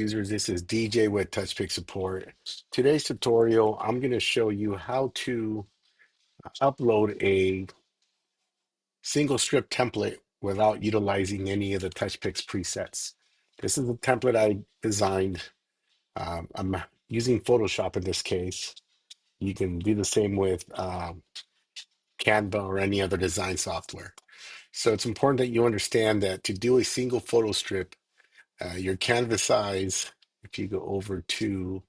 Users, this is DJ with Touchpix support. Today's tutorial, I'm going to show you how to upload a single strip template without utilizing any of the Touchpix presets. This is a template I designed. I'm using Photoshop in this case. You can do the same with Canva or any other design software. So it's important that you understand that to do a single photo strip, your canvas size, if you go over to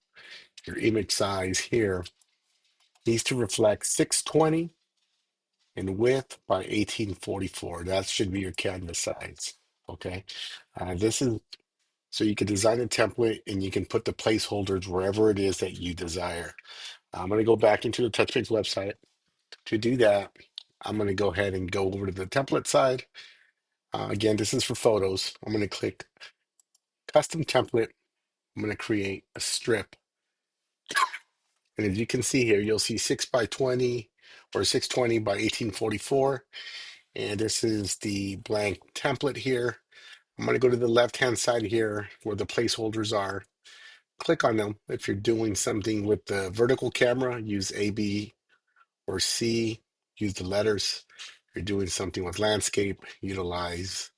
your image size here, needs to reflect 620 in width by 1844. That should be your canvas size. Okay. This is so you can design a template and you can put the placeholders wherever it is that you desire. I'm going to go back into the TouchPix website. To do that, I'm going to go ahead and go over to the template side. Again, this is for photos. I'm going to click custom template. I'm going to create a strip. And as you can see here, you'll see 6 by 20 or 620 by 1844. And this is the blank template here. I'm going to go to the left-hand side here where the placeholders are. Click on them. If you're doing something with the vertical camera, use A, B, or C. Use the letters. If you're doing something with landscape, utilize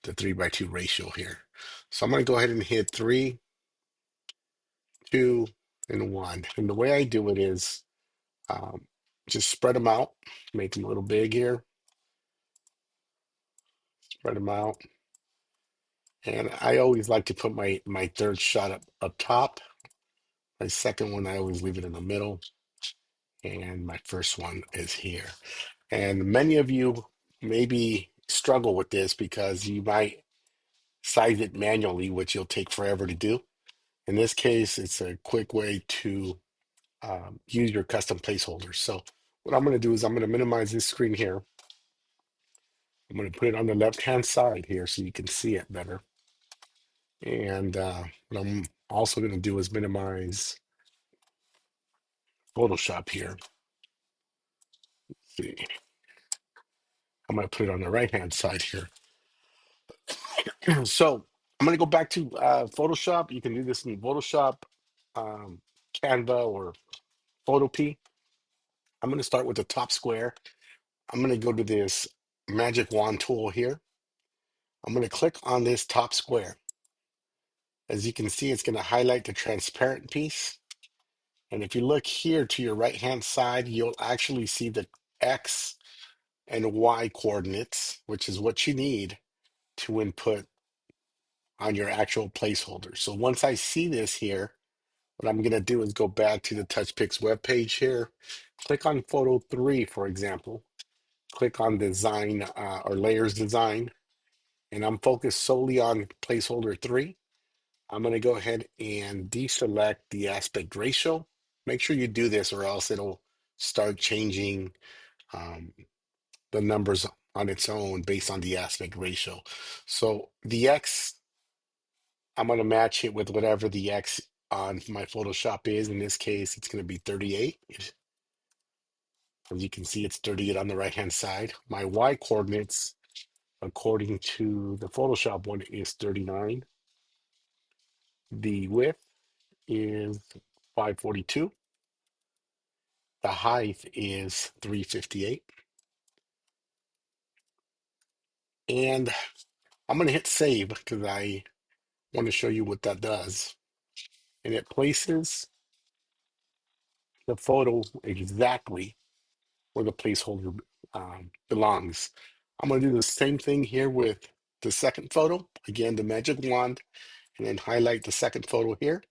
the 3:2 ratio here. So I'm going to go ahead and hit 3, 2, and 1. And the way I do it is just spread them out, make them a little big here, spread them out. And I always like to put my third shot up top. My second one, I always leave it in the middle. And my first one is here. And many of you maybe struggle with this because you might size it manually, which you'll take forever to do. In this case, it's a quick way to use your custom placeholders. So what I'm going to do is I'm going to minimize this screen here. I'm going to put it on the left-hand side here so you can see it better. And what I'm also going to do is minimize Photoshop here. Let's see, I'm going to put it on the right-hand side here. So I'm going to go back to Photoshop. You can do this in Photoshop, um, Canva, or PhotoPea. I'm going to start with the top square. I'm going to go to this magic wand tool here. I'm going to click on this top square. As you can see, it's going to highlight the transparent piece. And if you look here to your right-hand side, you'll actually see the X and Y coordinates, which is what you need to input on your actual placeholder. So once I see this here, what I'm going to do is go back to the TouchPix webpage here, click on Photo 3, for example, click on Design or Layers Design, and I'm focused solely on placeholder 3. I'm going to go ahead and deselect the aspect ratio. Make sure you do this or else it'll start changing um, the numbers on its own based on the aspect ratio. So the X, I'm going to match it with whatever the X on my Photoshop is. In this case, it's going to be 38. As you can see, it's 38 on the right-hand side. My Y coordinates, according to the Photoshop one, is 39. The width is 542. The height is 358. And I'm going to hit save because I want to show you what that does. And it places the photo exactly where the placeholder belongs. I'm going to do the same thing here with the second photo. Again, the magic wand, and then highlight the second photo here.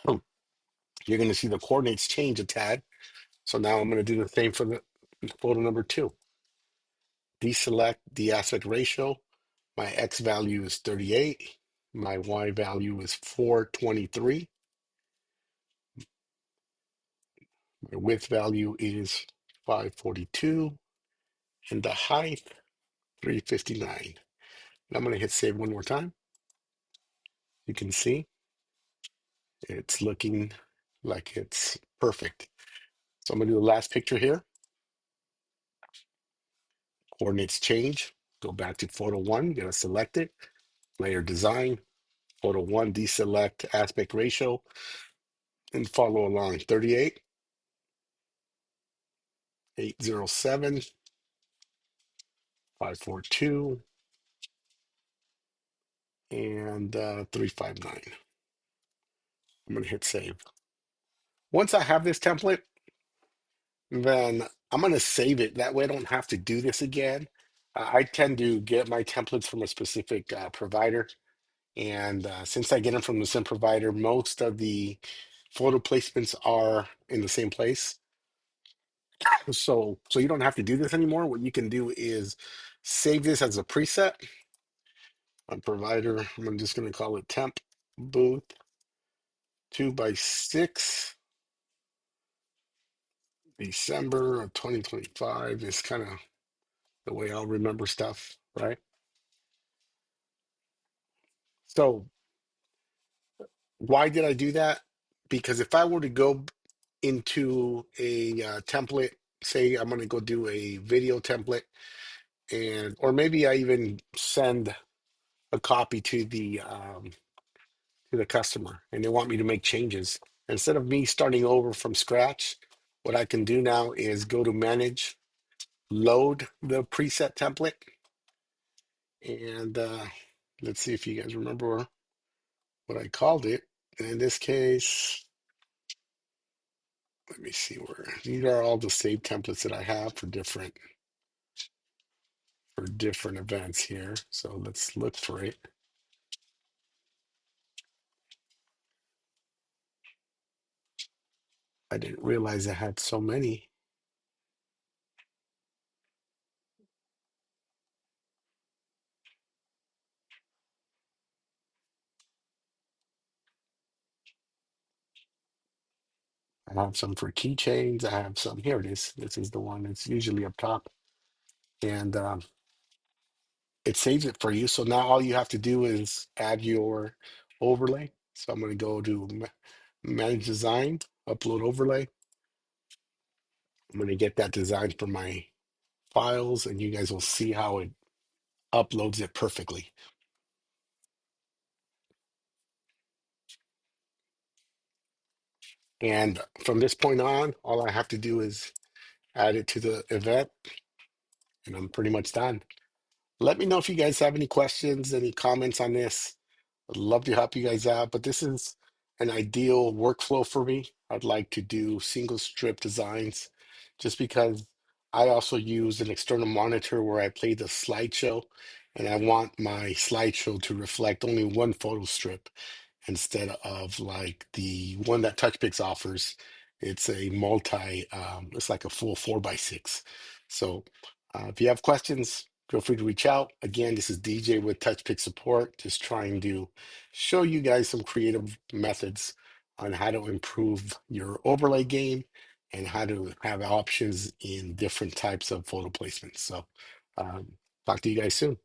Oh, you're going to see the coordinates change a tad. So now I'm going to do the same for the photo number 2. Deselect the aspect ratio. My X value is 38. My Y value is 423. My width value is 542. And the height, 359. And I'm going to hit save one more time. You can see it's looking like it's perfect. So I'm going to do the last picture here. Coordinates change. Go back to photo 1. Going to select it. Layer design. Photo 1, deselect aspect ratio, and follow along. 38, 807, 542, and 359. I'm going to hit save. Once I have this template, then I'm going to save it. That way I don't have to do this again. I tend to get my templates from a specific provider. And since I get them from the same provider, most of the photo placements are in the same place. So you don't have to do this anymore. What you can do is save this as a preset on provider. I'm just going to call it temp booth 2x6 December of 2025 is kind of the way I'll remember stuff, right? So why did I do that? Because if I were to go into a template, say I'm going to go do a video template, and or maybe I even send a copy to the customer, and they want me to make changes. Instead of me starting over from scratch, what I can do now is go to manage, load the preset template, and let's see if you guys remember what I called it. And in this case, let me see where these are all the saved templates that I have for different events here. So let's look for it. I didn't realize I had so many. I have some for keychains. I have some. Here it is. This is the one that's usually up top. And it saves it for you. So now all you have to do is add your overlay. So I'm going to go to manage design, upload overlay. I'm going to get that design from my files, and you guys will see how it uploads it perfectly. And from this point on, all I have to do is add it to the event, and I'm pretty much done. Let me know if you guys have any questions, any comments on this. I'd love to help you guys out, but this is an ideal workflow for me. I'd like to do single strip designs just because I also use an external monitor where I play the slideshow, and I want my slideshow to reflect only one photo strip instead of like the one that Touchpix offers. It's a it's like a full 4x6. So if you have questions, feel free to reach out. Again, this is DJ with Touchpix Support, just trying to show you guys some creative methods on how to improve your overlay game and how to have options in different types of photo placements. So talk to you guys soon.